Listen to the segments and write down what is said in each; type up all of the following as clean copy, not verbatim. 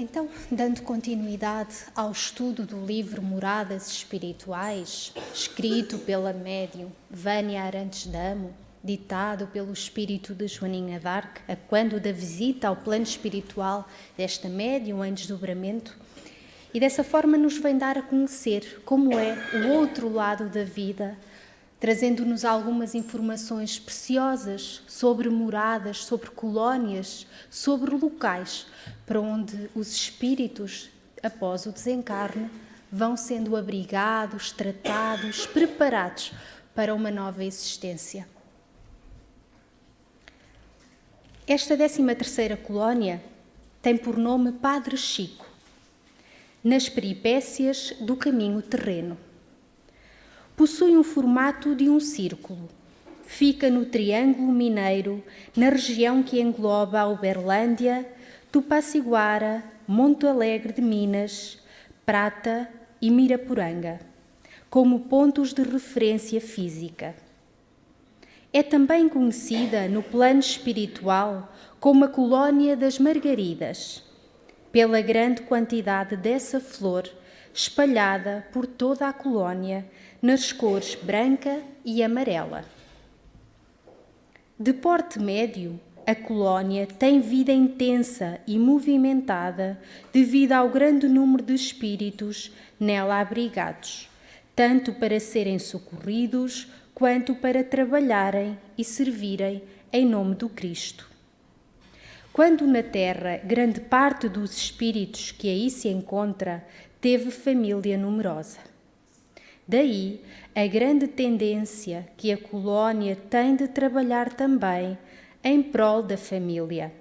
Então, dando continuidade ao estudo do livro Moradas Espirituais, escrito pela médium Vânia Arantes Damo, ditado pelo espírito de Joaninha d'Arc, a quando da visita ao plano espiritual desta médium em desdobramento, e dessa forma nos vem dar a conhecer como é o outro lado da vida, trazendo-nos algumas informações preciosas sobre moradas, sobre colónias, sobre locais para onde os espíritos, após o desencarne, vão sendo abrigados, tratados, preparados para uma nova existência. Esta 13ª colónia tem por nome Padre Chico, nas peripécias do caminho terreno. Possui um formato de um círculo. Fica no Triângulo Mineiro, na região que engloba a Uberlândia, Tupaciguara, Monte Alegre de Minas, Prata e Miraporanga, como pontos de referência física. É também conhecida no plano espiritual como a Colónia das Margaridas, pela grande quantidade dessa flor espalhada por toda a colónia, nas cores branca e amarela. De porte médio, a colónia tem vida intensa e movimentada devido ao grande número de espíritos nela abrigados, tanto para serem socorridos quanto para trabalharem e servirem em nome do Cristo. Quando na Terra grande parte dos espíritos que aí se encontra teve família numerosa. Daí a grande tendência que a colónia tem de trabalhar também em prol da família,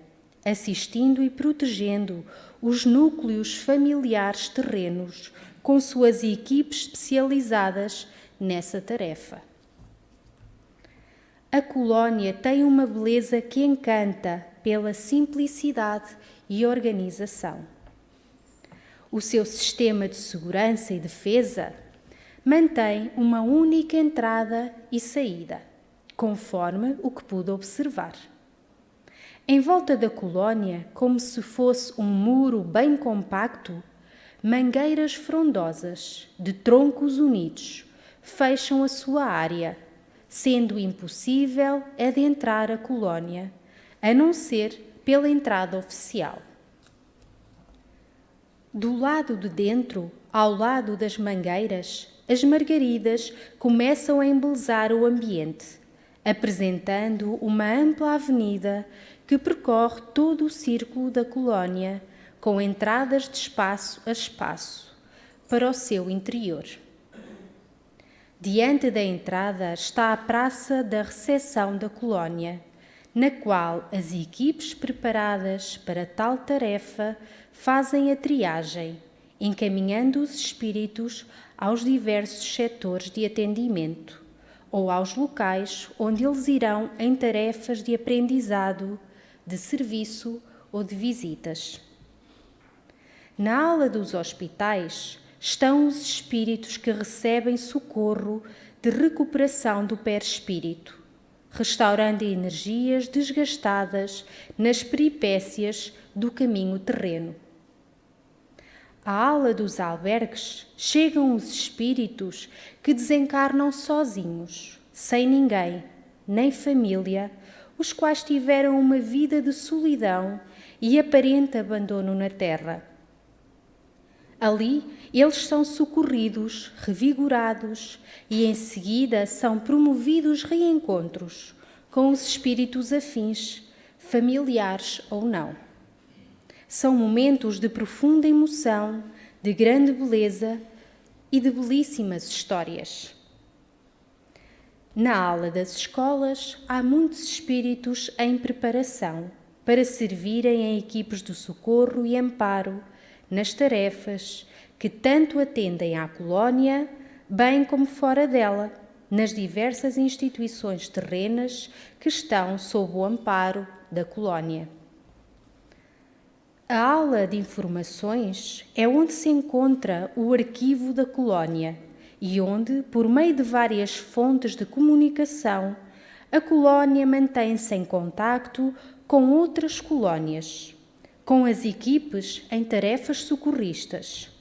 assistindo e protegendo os núcleos familiares terrenos com suas equipes especializadas nessa tarefa. A colónia tem uma beleza que encanta pela simplicidade e organização. O seu sistema de segurança e defesa mantém uma única entrada e saída, conforme o que pude observar. Em volta da colónia, como se fosse um muro bem compacto, mangueiras frondosas, de troncos unidos, fecham a sua área, sendo impossível adentrar a colónia, a não ser pela entrada oficial. Do lado de dentro, ao lado das mangueiras, as margaridas começam a embelezar o ambiente, apresentando uma ampla avenida que percorre todo o círculo da colónia, com entradas de espaço a espaço, para o seu interior. Diante da entrada está a Praça da Recepção da colónia, na qual as equipes preparadas para tal tarefa fazem a triagem, encaminhando os espíritos aos diversos setores de atendimento ou aos locais onde eles irão em tarefas de aprendizado, de serviço ou de visitas. Na ala dos hospitais estão os espíritos que recebem socorro de recuperação do perispírito, restaurando energias desgastadas nas peripécias do caminho terreno. À ala dos albergues chegam os espíritos que desencarnam sozinhos, sem ninguém, nem família, os quais tiveram uma vida de solidão e aparente abandono na terra. Ali, eles são socorridos, revigorados e, em seguida, são promovidos reencontros com os espíritos afins, familiares ou não. São momentos de profunda emoção, de grande beleza e de belíssimas histórias. Na ala das escolas, há muitos espíritos em preparação para servirem em equipes de socorro e amparo nas tarefas que tanto atendem à colónia, bem como fora dela, nas diversas instituições terrenas que estão sob o amparo da colónia. A ala de informações é onde se encontra o arquivo da colónia e onde, por meio de várias fontes de comunicação, a colónia mantém-se em contacto com outras colónias, com as equipes em tarefas socorristas,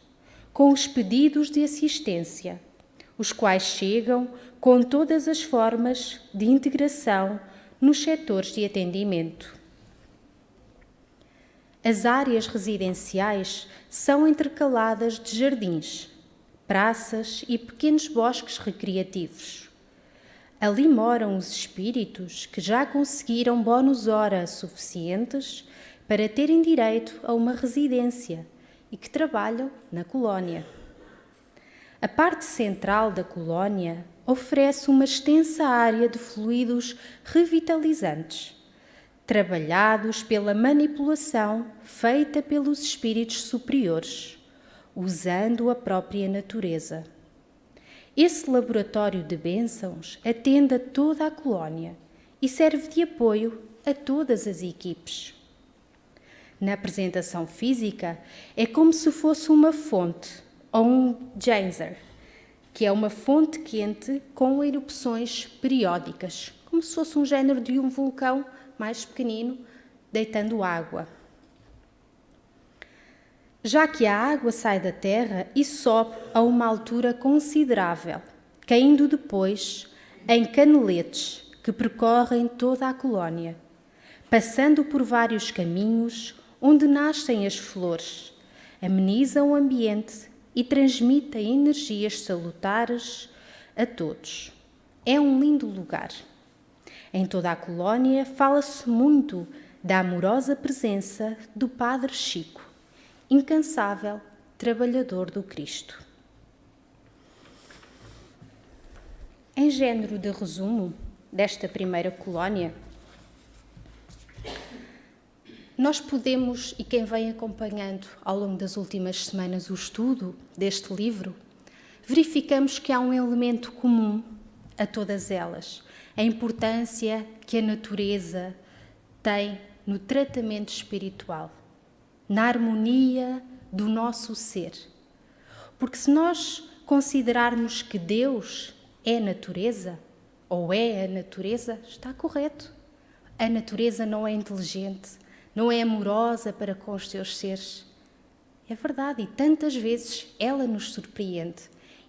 com os pedidos de assistência, os quais chegam com todas as formas de integração nos setores de atendimento. As áreas residenciais são intercaladas de jardins, praças e pequenos bosques recreativos. Ali moram os espíritos que já conseguiram bónus hora suficientes para terem direito a uma residência e que trabalham na colónia. A parte central da colónia oferece uma extensa área de fluidos revitalizantes, trabalhados pela manipulação feita pelos espíritos superiores, usando a própria natureza. Esse laboratório de bênçãos atende a toda a colónia e serve de apoio a todas as equipes. Na apresentação física, é como se fosse uma fonte ou um geyser, que é uma fonte quente com erupções periódicas, como se fosse um género de um vulcão mais pequenino, deitando água. Já que a água sai da terra e sobe a uma altura considerável, caindo depois em caneletes que percorrem toda a colónia, passando por vários caminhos onde nascem as flores, amenizam o ambiente e transmitem energias salutares a todos. É um lindo lugar. Em toda a colónia fala-se muito da amorosa presença do Padre Chico, incansável trabalhador do Cristo. Em género de resumo desta primeira colónia, nós podemos, e quem vem acompanhando ao longo das últimas semanas o estudo deste livro, verificamos que há um elemento comum a todas elas, a importância que a natureza tem no tratamento espiritual, na harmonia do nosso ser. Porque se nós considerarmos que Deus é natureza, ou é a natureza, está correto. A natureza não é inteligente, não é amorosa para com os seus seres. É verdade, e tantas vezes ela nos surpreende.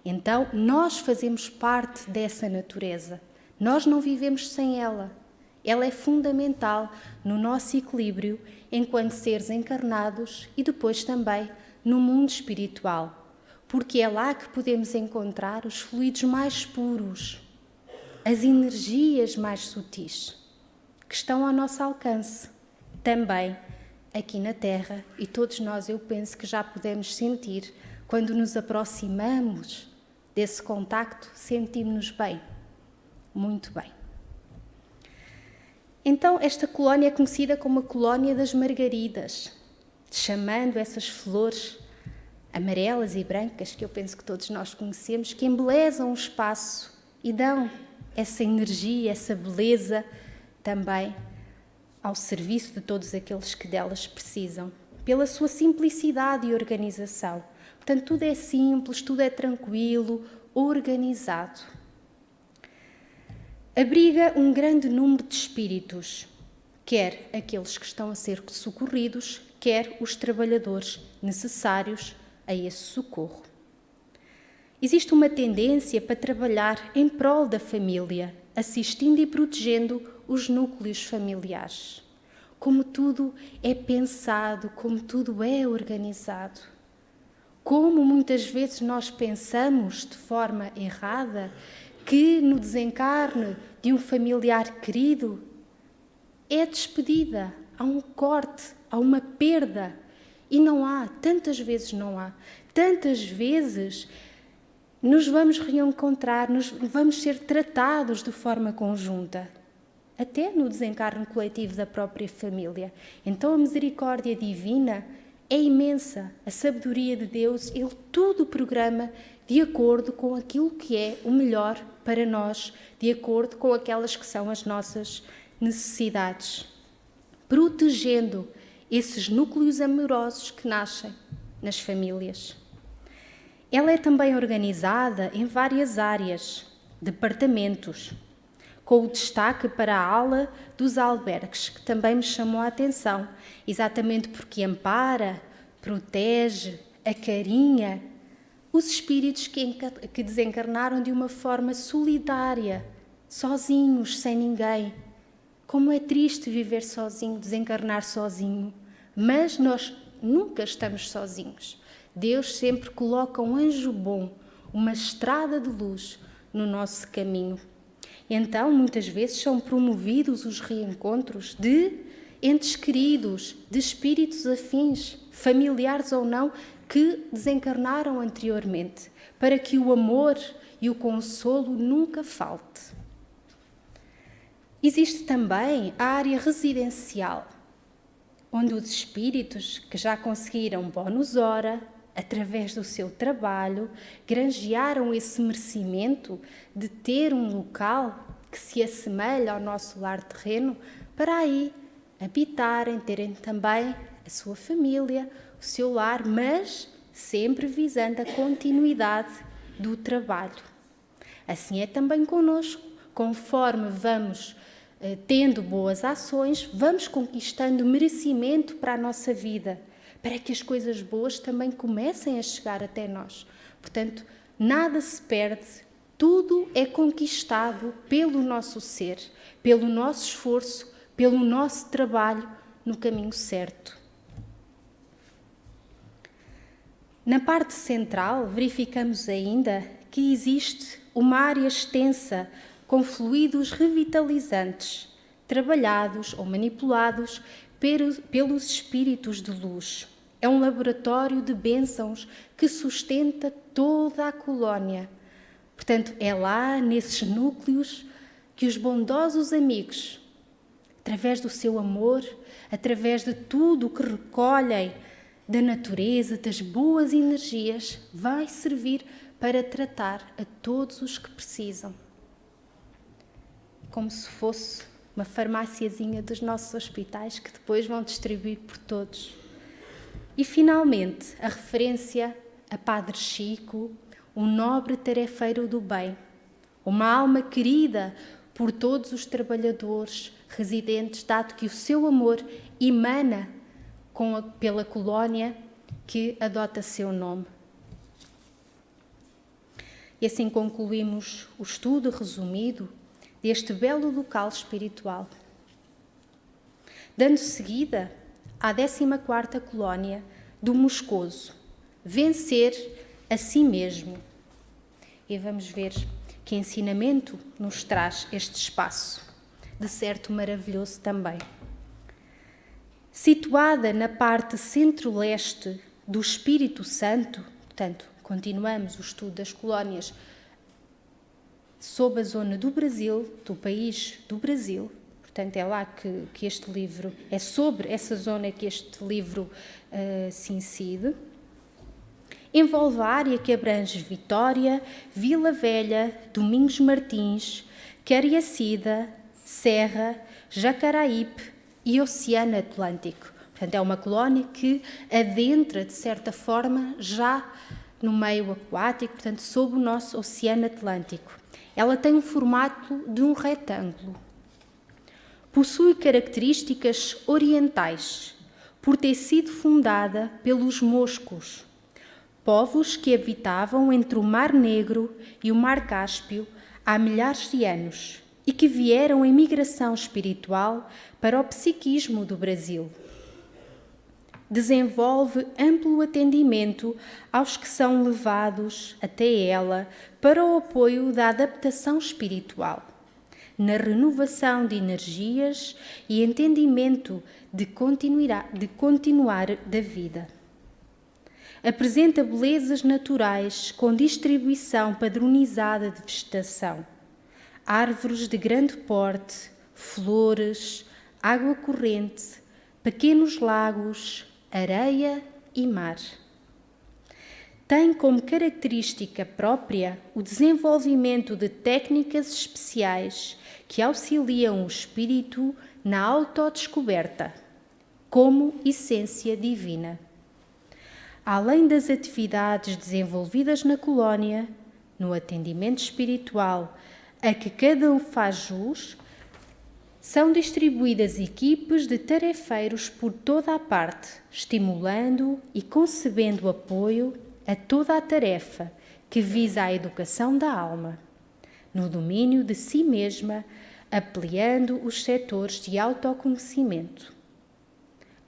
Então, nós fazemos parte dessa natureza. Nós não vivemos sem ela. Ela é fundamental no nosso equilíbrio enquanto seres encarnados e depois também no mundo espiritual, porque é lá que podemos encontrar os fluidos mais puros, as energias mais sutis, que estão ao nosso alcance, também aqui na Terra, e todos nós, eu penso que já podemos sentir, quando nos aproximamos desse contacto, sentimos-nos bem, muito bem. Então, esta colónia é conhecida como a colónia das margaridas, chamando essas flores amarelas e brancas, que eu penso que todos nós conhecemos, que embelezam o espaço e dão essa energia, essa beleza também ao serviço de todos aqueles que delas precisam, pela sua simplicidade e organização. Portanto, tudo é simples, tudo é tranquilo, organizado. Abriga um grande número de espíritos, quer aqueles que estão a ser socorridos, quer os trabalhadores necessários a esse socorro. Existe uma tendência para trabalhar em prol da família, assistindo e protegendo os núcleos familiares. Como tudo é pensado, como tudo é organizado. Como muitas vezes nós pensamos de forma errada que no desencarne de um familiar querido é despedida, há um corte, há uma perda. E não há, tantas vezes não há. Tantas vezes nos vamos reencontrar, vamos ser tratados de forma conjunta, até no desencarne coletivo da própria família. Então a misericórdia divina é imensa, a sabedoria de Deus, Ele tudo programa de acordo com aquilo que é o melhor para nós, de acordo com aquelas que são as nossas necessidades, protegendo esses núcleos amorosos que nascem nas famílias. Ela é também organizada em várias áreas, departamentos, com o destaque para a ala dos albergues, que também me chamou a atenção, exatamente porque ampara, protege, acarinha os espíritos que desencarnaram de uma forma solidária, sozinhos, sem ninguém. Como é triste viver sozinho, desencarnar sozinho, mas nós nunca estamos sozinhos. Deus sempre coloca um anjo bom, uma estrada de luz no nosso caminho. Então, muitas vezes são promovidos os reencontros de entes queridos, de espíritos afins, familiares ou não, que desencarnaram anteriormente, para que o amor e o consolo nunca falte. Existe também a área residencial, onde os espíritos que já conseguiram bónus hora, através do seu trabalho, granjearam esse merecimento de ter um local que se assemelha ao nosso lar terreno, para aí habitarem, terem também a sua família, o seu lar, mas sempre visando a continuidade do trabalho. Assim é também connosco, conforme vamos tendo boas ações, vamos conquistando merecimento para a nossa vida, para que as coisas boas também comecem a chegar até nós. Portanto, nada se perde, tudo é conquistado pelo nosso ser, pelo nosso esforço, pelo nosso trabalho no caminho certo. Na parte central, verificamos ainda que existe uma área extensa com fluidos revitalizantes, trabalhados ou manipulados pelos espíritos de luz. É um laboratório de bênçãos que sustenta toda a colónia. Portanto, é lá, nesses núcleos, que os bondosos amigos, através do seu amor, através de tudo o que recolhem da natureza, das boas energias, vai servir para tratar a todos os que precisam. Como se fosse uma farmáciazinha dos nossos hospitais que depois vão distribuir por todos. E, finalmente, a referência a Padre Chico, um nobre tarefeiro do bem, uma alma querida por todos os trabalhadores residentes, dado que o seu amor emana pela colónia que adota seu nome. E assim concluímos o estudo resumido deste belo local espiritual. Dando seguida à 14ª colónia do Moscoso, vencer a si mesmo. E vamos ver que ensinamento nos traz este espaço, de certo maravilhoso também. Situada na parte centro-leste do Espírito Santo, portanto, continuamos o estudo das colónias sob a zona do Brasil, do país do Brasil. Portanto, é lá que este livro, é sobre essa zona que este livro se incide. Envolve a área que abrange Vitória, Vila Velha, Domingos Martins, Cariacida, Serra, Jacaraípe e Oceano Atlântico. Portanto, é uma colónia que adentra, de certa forma, já no meio aquático, portanto, sob o nosso Oceano Atlântico. Ela tem um formato de um retângulo. Possui características orientais, por ter sido fundada pelos moscos, povos que habitavam entre o Mar Negro e o Mar Cáspio há milhares de anos e que vieram em migração espiritual para o psiquismo do Brasil. Desenvolve amplo atendimento aos que são levados até ela para o apoio da adaptação espiritual, na renovação de energias e entendimento de continuar da vida. Apresenta belezas naturais com distribuição padronizada de vegetação, árvores de grande porte, flores, água corrente, pequenos lagos, areia e mar. Tem como característica própria o desenvolvimento de técnicas especiais que auxiliam o espírito na autodescoberta, como essência divina. Além das atividades desenvolvidas na colónia, no atendimento espiritual, a que cada um faz jus, são distribuídas equipes de tarefeiros por toda a parte, estimulando e concebendo apoio a toda a tarefa que visa a educação da alma, no domínio de si mesma, ampliando os setores de autoconhecimento.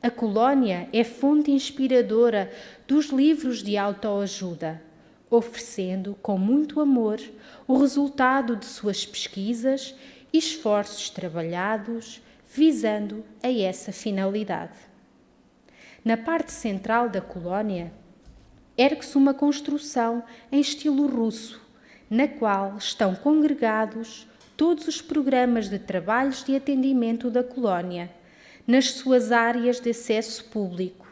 A colónia é fonte inspiradora dos livros de autoajuda, oferecendo com muito amor o resultado de suas pesquisas e esforços trabalhados visando a essa finalidade. Na parte central da colónia, ergue-se uma construção em estilo russo, na qual estão congregados todos os programas de trabalhos de atendimento da colónia, nas suas áreas de acesso público.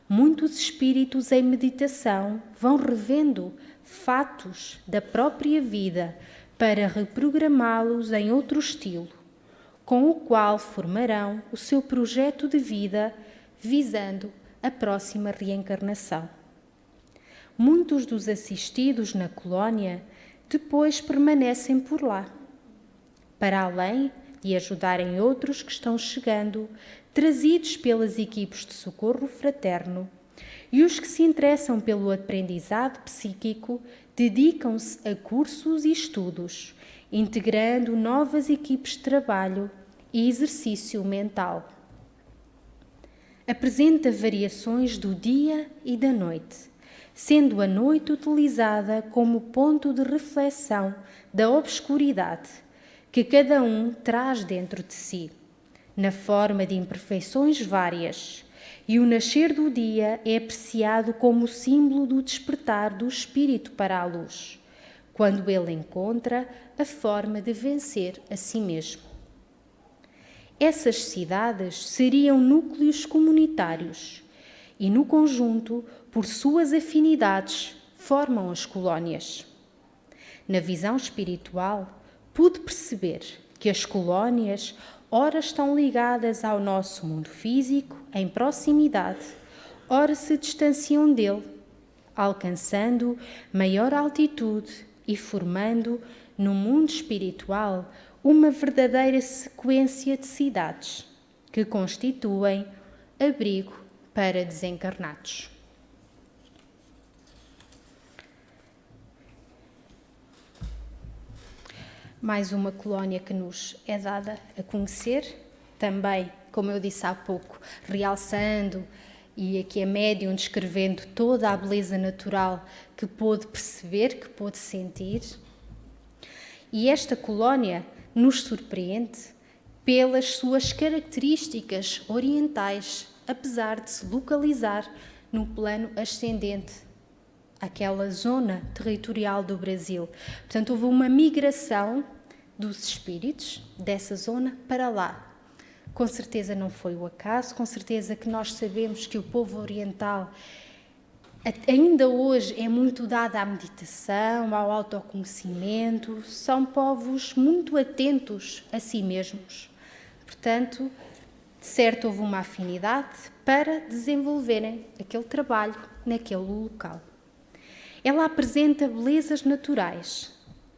Muitos espíritos em meditação vão revendo fatos da própria vida para reprogramá-los em outro estilo, com o qual formarão o seu projeto de vida visando a próxima reencarnação. Muitos dos assistidos na colónia depois permanecem por lá, para além de ajudarem outros que estão chegando, trazidos pelas equipes de socorro fraterno, e os que se interessam pelo aprendizado psíquico dedicam-se a cursos e estudos, integrando novas equipes de trabalho e exercício mental. Apresenta variações do dia e da noite, sendo a noite utilizada como ponto de reflexão da obscuridade que cada um traz dentro de si, na forma de imperfeições várias, e o nascer do dia é apreciado como símbolo do despertar do espírito para a luz, quando ele encontra a forma de vencer a si mesmo. Essas cidades seriam núcleos comunitários e, no conjunto, por suas afinidades, formam as colónias. Na visão espiritual, pude perceber que as colónias ora estão ligadas ao nosso mundo físico, em proximidade, ora se distanciam dele, alcançando maior altitude e formando, no mundo espiritual, uma verdadeira sequência de cidades que constituem abrigo para desencarnados. Mais uma colónia que nos é dada a conhecer, também, como eu disse há pouco, realçando e aqui a médium descrevendo toda a beleza natural que pôde perceber, que pôde sentir. E esta colónia nos surpreende pelas suas características orientais, apesar de se localizar no plano ascendente, aquela zona territorial do Brasil. Portanto, houve uma migração dos espíritos dessa zona para lá. Com certeza não foi o acaso, com certeza que nós sabemos que o povo oriental ainda hoje é muito dado à meditação, ao autoconhecimento, são povos muito atentos a si mesmos. Portanto, de certo houve uma afinidade para desenvolverem aquele trabalho naquele local. Ela apresenta belezas naturais,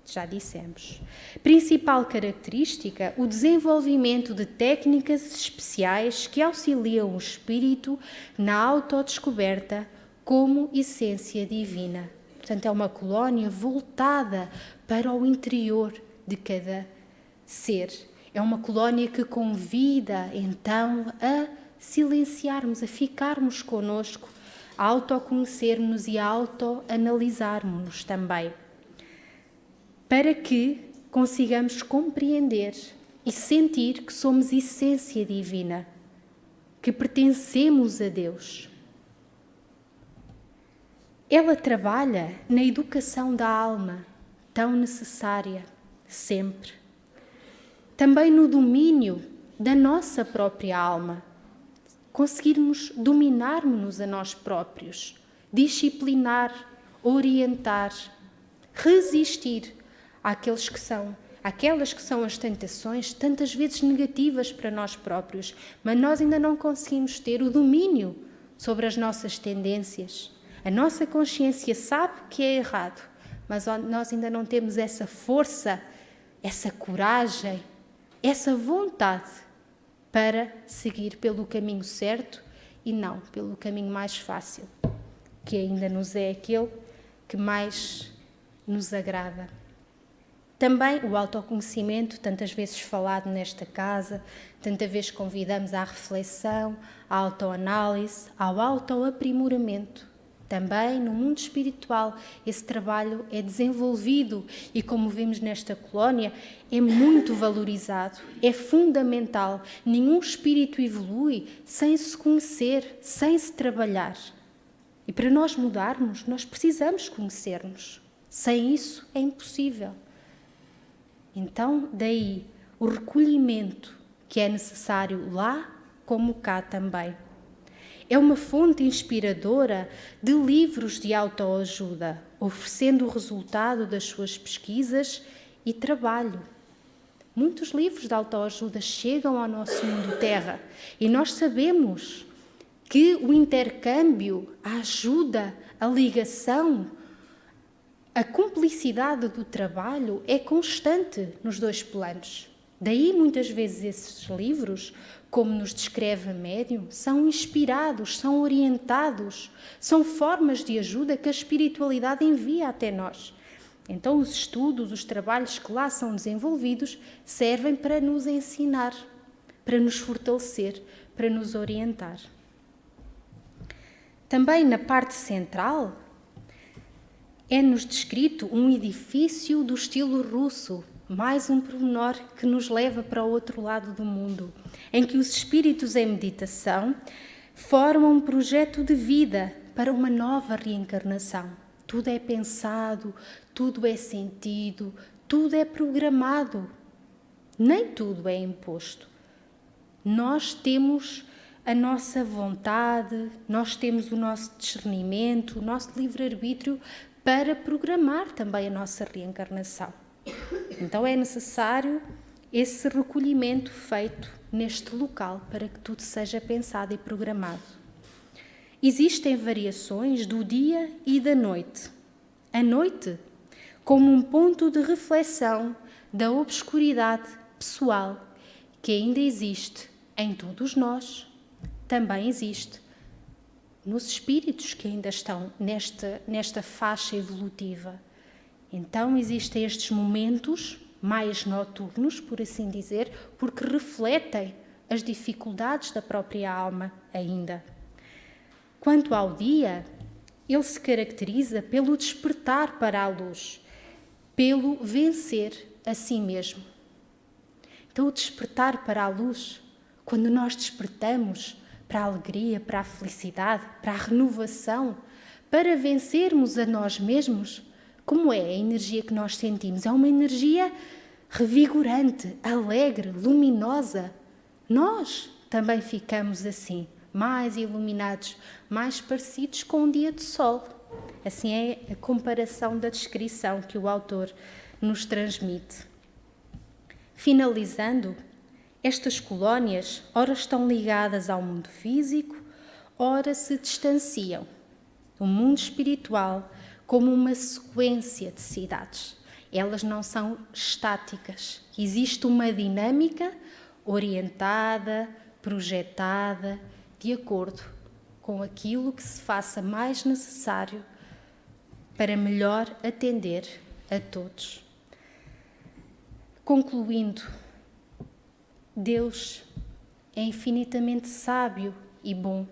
já dissemos. Principal característica, o desenvolvimento de técnicas especiais que auxiliam o espírito na autodescoberta como essência divina. Portanto, é uma colónia voltada para o interior de cada ser. É uma colónia que convida, então, a silenciarmos, a ficarmos connosco, a autoconhecermos e a autoanalisarmos-nos também, para que consigamos compreender e sentir que somos essência divina, que pertencemos a Deus. Ela trabalha na educação da alma, tão necessária, sempre. Também no domínio da nossa própria alma, conseguirmos dominarmos-nos a nós próprios, disciplinar, orientar, resistir àquelas que são as tentações, tantas vezes negativas para nós próprios, mas nós ainda não conseguimos ter o domínio sobre as nossas tendências. A nossa consciência sabe que é errado, mas nós ainda não temos essa força essa coragem, essa vontade para seguir pelo caminho certo e não pelo caminho mais fácil, que ainda nos é aquele que mais nos agrada. Também o autoconhecimento, tantas vezes falado nesta casa, tantas vezes convidamos à reflexão, à autoanálise, ao autoaprimoramento. Também no mundo espiritual esse trabalho é desenvolvido e, como vimos nesta colónia, é muito valorizado, é fundamental. Nenhum espírito evolui sem se conhecer, sem se trabalhar. E para nós mudarmos, nós precisamos conhecer-nos. Sem isso é impossível. Então, daí o recolhimento que é necessário lá como cá também. É uma fonte inspiradora de livros de autoajuda, oferecendo o resultado das suas pesquisas e trabalho. Muitos livros de autoajuda chegam ao nosso mundo terra e nós sabemos que o intercâmbio, a ajuda, a ligação, a cumplicidade do trabalho é constante nos dois planos. Daí, muitas vezes, esses livros, como nos descreve a médium, são inspirados, são orientados, são formas de ajuda que a espiritualidade envia até nós. Então, os estudos, os trabalhos que lá são desenvolvidos servem para nos ensinar, para nos fortalecer, para nos orientar. Também na parte central é-nos descrito um edifício do estilo russo, mais um pormenor que nos leva para o outro lado do mundo, em que os espíritos em meditação formam um projeto de vida para uma nova reencarnação. Tudo é pensado, tudo é sentido, tudo é programado. Nem tudo é imposto. Nós temos a nossa vontade, nós temos o nosso discernimento, o nosso livre-arbítrio para programar também a nossa reencarnação. Então é necessário esse recolhimento feito neste local para que tudo seja pensado e programado. Existem variações do dia e da noite. A noite, como um ponto de reflexão da obscuridade pessoal que ainda existe em todos nós, também existe nos espíritos que ainda estão nesta faixa evolutiva. Então existem estes momentos mais noturnos, por assim dizer, porque refletem as dificuldades da própria alma ainda. Quanto ao dia, ele se caracteriza pelo despertar para a luz, pelo vencer a si mesmo. Então o despertar para a luz, quando nós despertamos para a alegria, para a felicidade, para a renovação, para vencermos a nós mesmos, como é a energia que nós sentimos? É uma energia revigorante, alegre, luminosa. Nós também ficamos assim, mais iluminados, mais parecidos com um dia de sol. Assim é a comparação da descrição que o autor nos transmite. Finalizando, estas colónias ora estão ligadas ao mundo físico, ora se distanciam. O mundo espiritual como uma sequência de cidades. Elas não são estáticas. Existe uma dinâmica orientada, projetada, de acordo com aquilo que se faça mais necessário para melhor atender a todos. Concluindo, Deus é infinitamente sábio e bom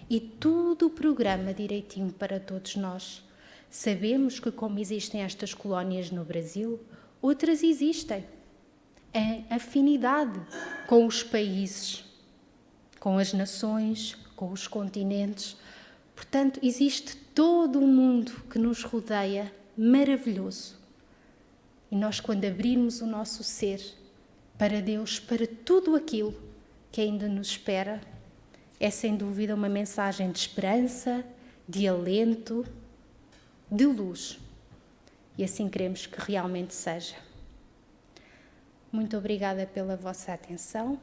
e tudo programa direitinho para todos nós. Sabemos que, como existem estas colónias no Brasil, outras existem em afinidade com os países, com as nações, com os continentes. Portanto, existe todo um mundo que nos rodeia, maravilhoso. E nós, quando abrirmos o nosso ser para Deus, para tudo aquilo que ainda nos espera, é sem dúvida uma mensagem de esperança, de alento, de luz. E assim queremos que realmente seja. Muito obrigada pela vossa atenção.